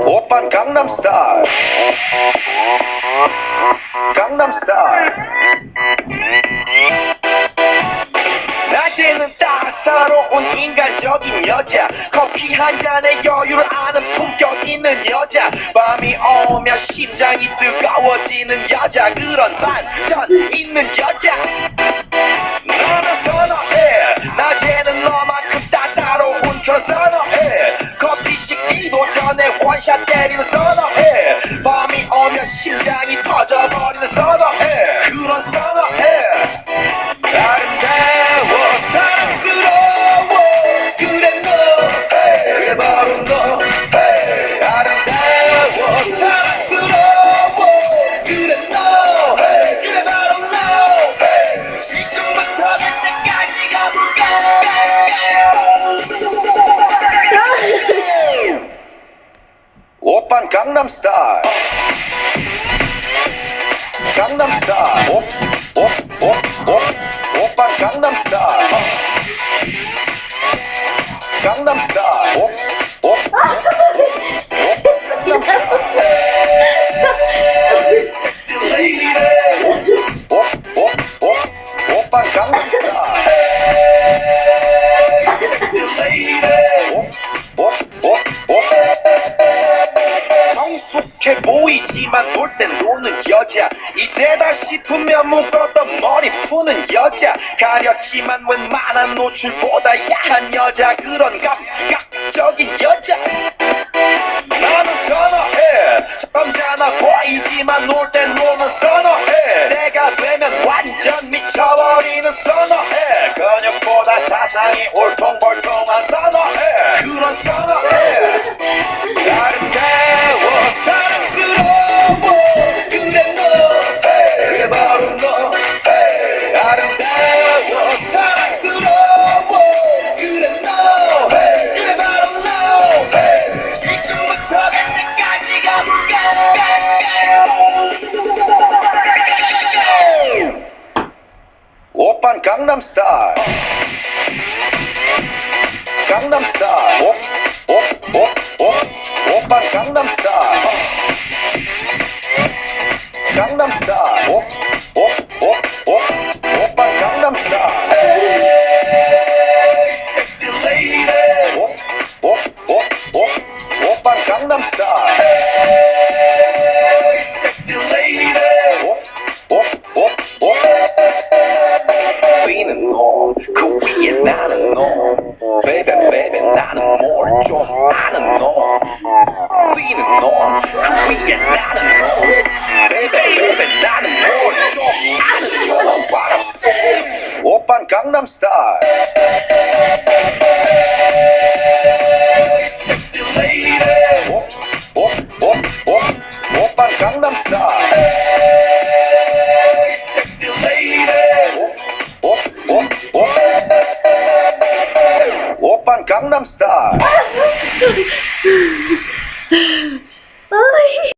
오빤 강남스타일. 강남스타일. 낮에는 따사로운 인간적인 여자, 커피 한 잔에 여유를 아는 품격 있는 여자, 밤이 오면 심장이 뜨거워지는 여자, 그런 반전 있는 여자. 너는 선호해. 낮에는 너만큼 따사로운 그런 선호해. 커피 식기도 전에 원샷 때리는 선호해. 밤이 오면 심장이 터져버리는 선호해. 그런 선호해. 아름다워 사랑스러워 그래 너 그래 바로 너 아름다워 사랑스러워 그래 너 그래 바로 너 지금부터 갈 때까지 가볼까. 오빤 강남스타일. 강남스타일. 오빤 강남스타일. 강남스타일. 오빤 강남스타일. 성숙해 보이지만 놀 땐 노는 여자, 이때다 싶으면 묶었던 머리 푸는 여자, 가렸지만 웬만한 노출보다 야한 여자, 그런 감각적인 여자. 나는 선호해. 점잖아 보이지만 놀 땐 노는 선호해. 내가 되면 완전 미쳐버리는 선호해. 근육보다 사상이 울퉁불퉁한 선호해. 그런 선호해. 아름다워 사랑스러워 그래 너 그래 바로 너 아름다워 사랑스러워 그래 너 그래 바로 너 지금부터 갈 때까지 가볼까. 오빤 강남스타일. 강남스타일. 오빤 강남스타일. 강남스타일. 오빤 강남스타일. 섹시 레이디. 오빤 강남스타일. 섹시 레이디. 위는 너, 그 위에 나는 너. Baby, baby, 나는 뭘 좀 아는 너. 위는 너, 그 위에 나는 너. Baby, baby, 나는 뭘 좀 아는 너. 오빤 강남스타일. Sexy lady. 오빤 강남스타일. Sexy lady. 오빤 강남스타일.